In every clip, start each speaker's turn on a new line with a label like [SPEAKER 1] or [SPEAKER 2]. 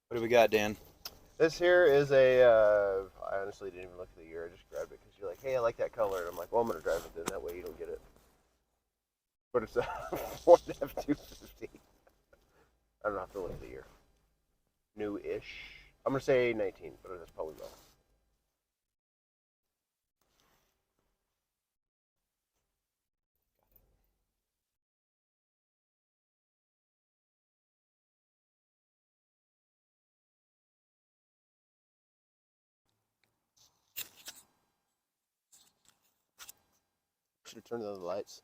[SPEAKER 1] What do we got, Dan?
[SPEAKER 2] This here is a, I honestly didn't even look at the year. I just grabbed it because you're like, hey, I like that color. And I'm like, well, I'm going to drive it then. That way you don't get it. But it's a Ford F250. I don't have to look at the year. New-ish. I'm going to say 19, but that's probably wrong. Should have turned on the lights.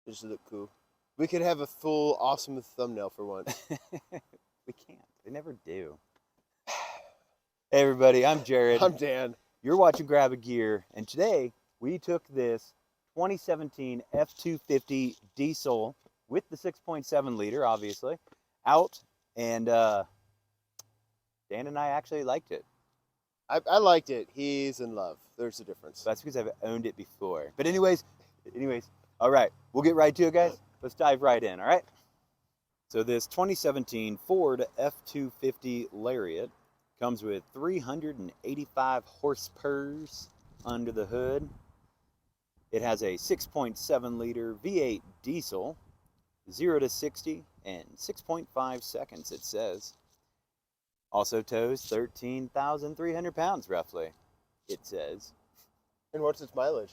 [SPEAKER 2] Just to look cool. We could have a full awesome thumbnail for once.
[SPEAKER 1] We can't. They never do. Hey, everybody. I'm Jared.
[SPEAKER 2] I'm Dan.
[SPEAKER 1] You're watching Grab a Gear, and today we took this 2017 F250 diesel with the 6.7 liter, obviously, out, and Dan and I actually liked it.
[SPEAKER 2] I liked it. He's in love. There's a difference.
[SPEAKER 1] That's because I've owned it before. But anyways, all right, we'll get right to it, guys. Let's dive right in, all right? So this 2017 Ford F250 Lariat comes with 385 horsepower under the hood. It has a 6.7 liter V8 diesel, 0 to 60 in 6.5 seconds, it says. Also tows 13,300 pounds, roughly, it says.
[SPEAKER 2] And what's its mileage?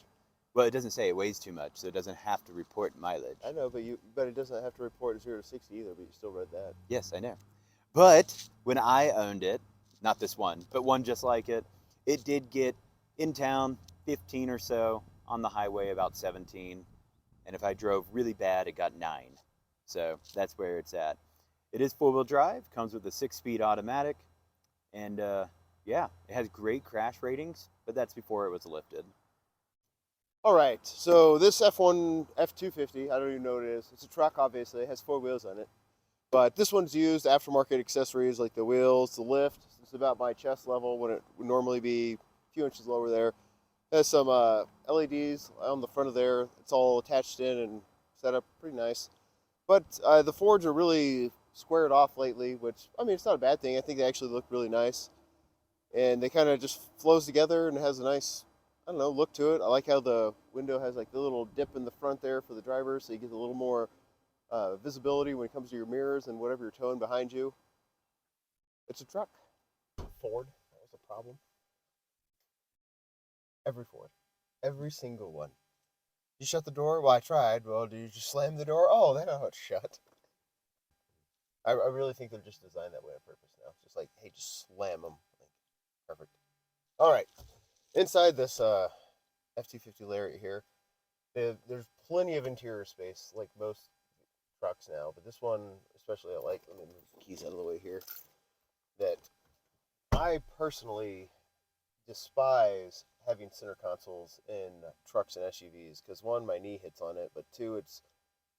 [SPEAKER 1] Well, it doesn't say it weighs too much, so it doesn't have to report mileage.
[SPEAKER 2] I know, but it doesn't have to report 0 to 60 either, but you still read that.
[SPEAKER 1] Yes, I know. But when I owned it, not this one, but one just like it, it did get in town 15 or so, on the highway about 17. And if I drove really bad, it got 9. So that's where it's at. It is 4-wheel drive, comes with a 6-speed automatic, and yeah, it has great crash ratings, but that's before it was lifted.
[SPEAKER 2] All right, so this F250, I don't even know what it is. It's a truck, obviously. It has 4 wheels on it. But this one's used aftermarket accessories like the wheels, the lift. It's about my chest level when it would normally be a few inches lower there. It has some LEDs on the front of there. It's all attached in and set up pretty nice. But the Fords are really squared off lately, which, I mean, it's not a bad thing. I think they actually look really nice. And they kind of just flows together and has a nice, I don't know, look to it. I like how the window has like the little dip in the front there for the driver, so you get a little more visibility when it comes to your mirrors and whatever you're towing behind you. It's a truck. Ford, that was a problem. Every Ford. Every single one. You shut the door? Well, I tried. Well, do you just slam the door? Oh, that's how it's shut. I really think they're just designed that way on purpose now. Just like, hey, just slam them. Perfect. All right. Inside this F250 Lariat here, there's plenty of interior space, like most trucks now. But this one, especially, I like. Let me move the keys out of the way here. That I personally despise having center consoles in trucks and SUVs because one, my knee hits on it, but two,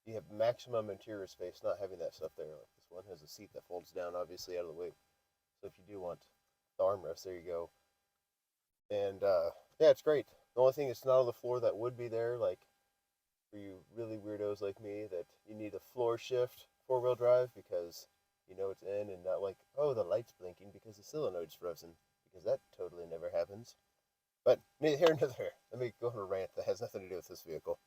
[SPEAKER 2] you have maximum interior space not having that stuff there. Like this one has a seat that folds down, obviously, out of the way. So if you do want the armrest, there you go. And yeah, it's great. The only thing that's not on the floor that would be there, like for you really weirdos like me, that you need a floor shift 4-wheel drive because you know it's in and not like, oh, the light's blinking because the solenoid's frozen, because that totally never happens. But neither here nor there. Let me go on a rant that has nothing to do with this vehicle.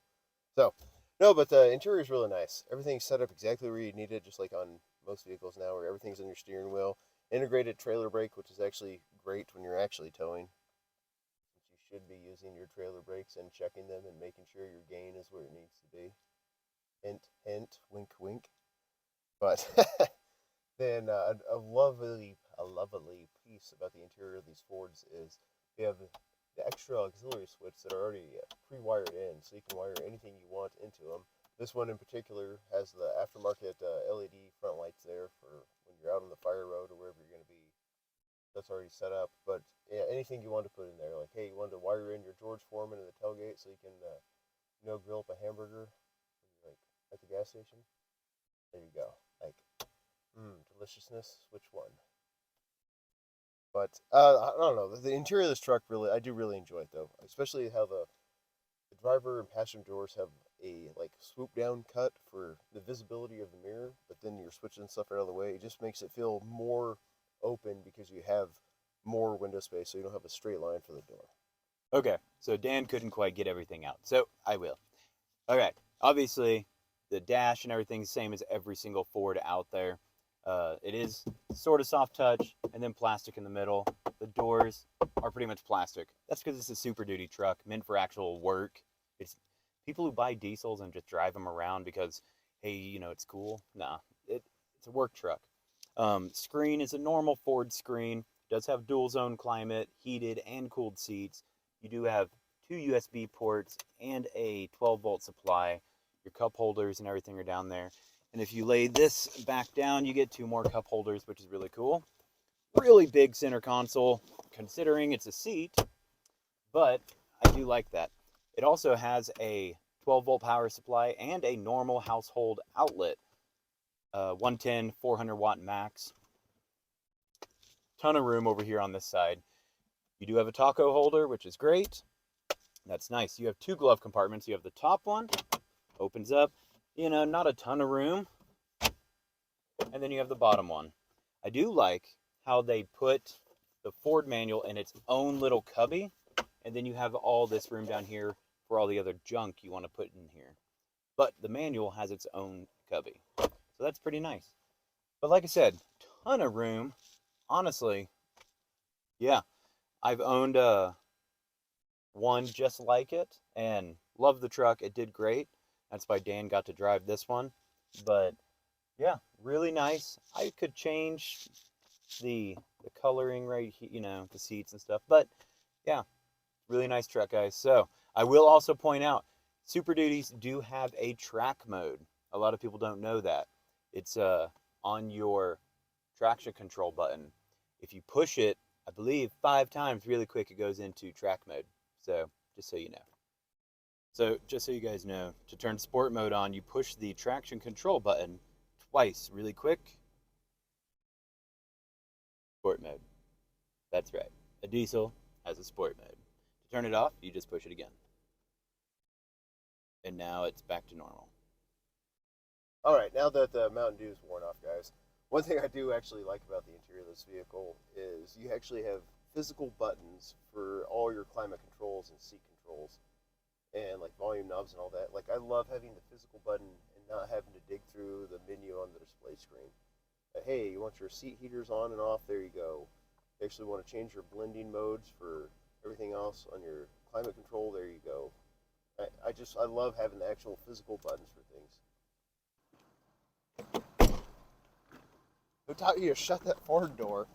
[SPEAKER 2] So, no, but the interior is really nice. Everything's set up exactly where you need it, just like on most vehicles now, where everything's on your steering wheel. Integrated trailer brake, which is actually great when you're actually towing. Since you should be using your trailer brakes and checking them and making sure your gain is where it needs to be. Hint, hint, wink, wink. But then a lovely piece about the interior of these Fords is they have the extra auxiliary switch that are already pre-wired in, so you can wire anything you want into them. This one in particular has the aftermarket LED front lights there for when you're out on the fire road or wherever you're going to be. That's already set up. But yeah, anything you want to put in there, like hey, you want to wire in your George Foreman in the tailgate so you can grill up a hamburger when you're like at the gas station. There you go. Like, deliciousness. Which one? But I don't know. The interior of this truck really, I do really enjoy it though, especially how the driver and passenger doors have a like swoop down cut for the visibility of the mirror, but then you're switching stuff out of the way. It just makes it feel more open because you have more window space, so you don't have a straight line for the door.
[SPEAKER 1] Okay, so Dan couldn't quite get everything out, so I will. Okay, obviously the dash and everything's the same as every single Ford out there. It is sort of soft touch and then plastic in the middle. The doors are pretty much plastic. That's because it's a Super Duty truck meant for actual work. It's people who buy diesels and just drive them around because, hey, you know, it's cool. Nah, it's a work truck. Screen is a normal Ford screen. Does have dual zone climate, heated and cooled seats. You do have 2 USB ports and a 12-volt supply. Your cup holders and everything are down there. And if you lay this back down, you get 2 more cup holders, which is really cool. Really big center console, considering it's a seat, but I do like that. It also has a 12-volt power supply and a normal household outlet. 110, 400-watt max. Ton of room over here on this side. You do have a taco holder, which is great. That's nice. You have 2 glove compartments. You have the top one, opens up, you know, not a ton of room. And then you have the bottom one. I do like how they put the Ford manual in its own little cubby, and then you have all this room down here for all the other junk you want to put in here. But the manual has its own cubby. So that's pretty nice. But like I said, ton of room. Honestly, yeah. I've owned one just like it and love the truck. It did great. That's why Dan got to drive this one. But yeah, really nice. I could change the coloring right here, you know, the seats and stuff. But yeah, really nice truck, guys. So I will also point out, Super Duties do have a track mode. A lot of people don't know that. It's on your traction control button. If you push it, I believe 5 times really quick, it goes into track mode. So just so you know. So just so you guys know, to turn sport mode on, you push the traction control button twice really quick. Sport mode. That's right. A diesel has a sport mode. To turn it off, you just push it again. And now it's back to normal.
[SPEAKER 2] All right, now that the Mountain Dew is worn off, guys, one thing I do actually like about the interior of this vehicle is you actually have physical buttons for all your climate controls and seat controls and like volume knobs and all that. Like I love having the physical button and not having to dig through the menu on the display screen. Hey, you want your seat heaters on and off? There you go. You actually want to change your blending modes for everything else on your climate control? There you go. I love having the actual physical buttons for things. Who taught you to shut that Ford door?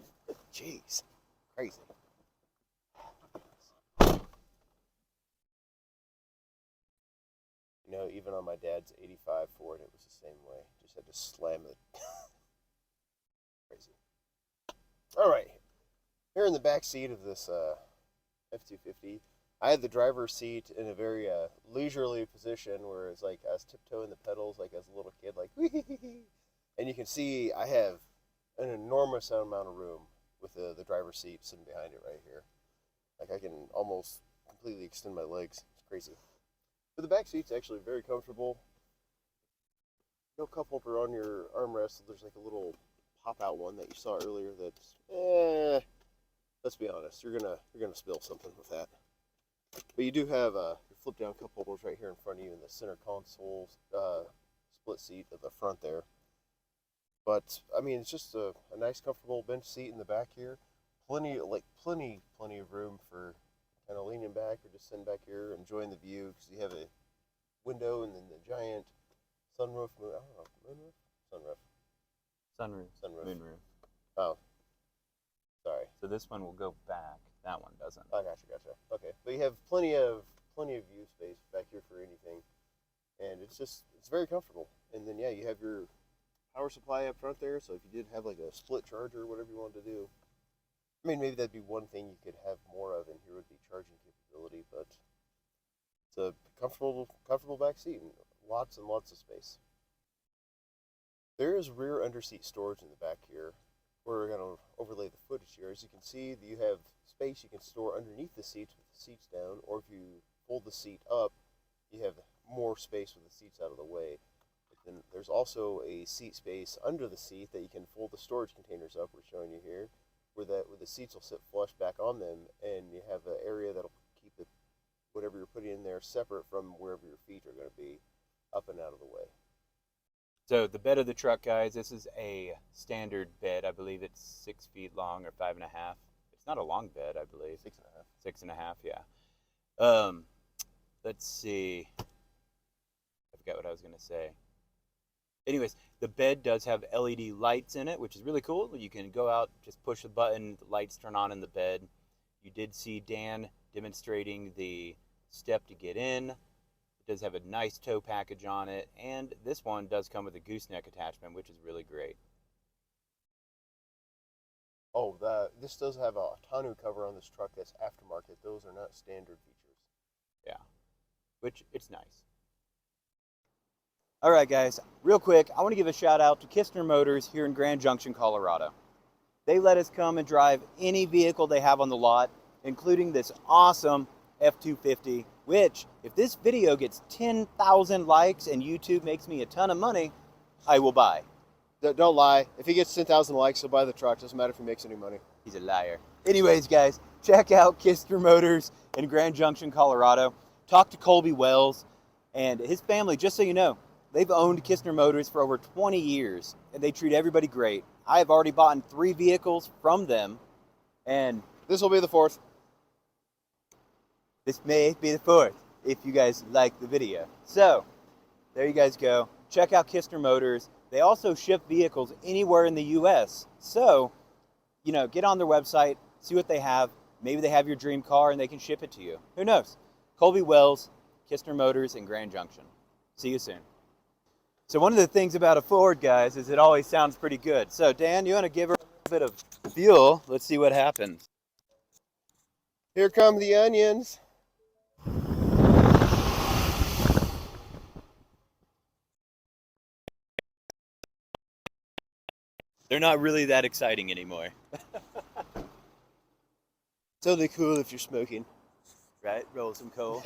[SPEAKER 2] Jeez, crazy. You know, even on my dad's '85 Ford, it was the same way. Just had to slam it. Crazy. All right, here in the back seat of this F250, I had the driver's seat in a very leisurely position where it's like I was tiptoeing the pedals like as a little kid, like wee. And you can see I have an enormous amount of room with the driver's seat sitting behind it right here. Like I can almost completely extend my legs. It's crazy. But the back seat's actually very comfortable. No cup holder on your armrest. So there's like a little pop-out one that you saw earlier. That's let's be honest, you're gonna spill something with that. But you do have your flip-down cup holders right here in front of you in the center console split seat at the front there. But I mean, it's just a nice, comfortable bench seat in the back here. Plenty of room for kind of leaning back or just sitting back here, enjoying the view because you have a window and then the giant sunroof. I don't know, moonroof, sunroof,
[SPEAKER 1] Sunroof. Moonroof.
[SPEAKER 2] Oh, sorry.
[SPEAKER 1] So this one will go back. That one doesn't.
[SPEAKER 2] I gotcha. Okay, but you have plenty of view space back here for anything, and it's very comfortable. And then yeah, you have your power supply up front there, so if you did have like a split charger or whatever you wanted to do, I mean, maybe that'd be one thing you could have more of in here would be charging capability, but it's a comfortable back seat and lots of space. There is rear underseat storage in the back here. We're going to overlay the footage here. As you can see, you have space you can store underneath the seats with the seats down, or if you fold the seat up, you have more space with the seats out of the way. But then there's also a seat space under the seat that you can fold the storage containers up. We're showing you here, where the seats will sit flush back on them, and you have an area that'll keep whatever you're putting in there separate from wherever your feet are going to be, up and out of the way.
[SPEAKER 1] So the bed of the truck, guys, this is a standard bed. I believe it's 6 feet long or 5.5. It's not a long bed, I believe.
[SPEAKER 2] 6.5.
[SPEAKER 1] 6.5, yeah. Let's see. I forgot what I was going to say. Anyways, the bed does have LED lights in it, which is really cool. You can go out, just push a button, the lights turn on in the bed. You did see Dan demonstrating the step to get in. It does have a nice tow package on it, and this one does come with a gooseneck attachment, which is really great.
[SPEAKER 2] Oh, this does have a tonneau cover on this truck that's aftermarket. Those are not standard features.
[SPEAKER 1] Yeah, which it's nice. All right, guys, real quick, I want to give a shout out to Kistner Motors here in Grand Junction, Colorado. They let us come and drive any vehicle they have on the lot, including this awesome F250, which, if this video gets 10,000 likes and YouTube makes me a ton of money, I will buy.
[SPEAKER 2] Don't lie. If he gets 10,000 likes, he'll buy the truck. Doesn't matter if he makes any money.
[SPEAKER 1] He's a liar. Anyways, guys, check out Kistner Motors in Grand Junction, Colorado. Talk to Kohlby Wells and his family, just so you know. They've owned Kistner Motors for over 20 years, and they treat everybody great. I have already bought 3 vehicles from them, and
[SPEAKER 2] this will be the 4th.
[SPEAKER 1] This may be the 4th, if you guys like the video. So, there you guys go. Check out Kistner Motors. They also ship vehicles anywhere in the U.S. So, get on their website, see what they have. Maybe they have your dream car, and they can ship it to you. Who knows? Kohlby Wells, Kistner Motors in Grand Junction. See you soon. So one of the things about a Ford, guys, is it always sounds pretty good. So Dan, you want to give her a bit of fuel? Let's see what happens.
[SPEAKER 2] Here come the onions.
[SPEAKER 1] They're not really that exciting anymore.
[SPEAKER 2] It's only cool if you're smoking.
[SPEAKER 1] Right? Roll some coal.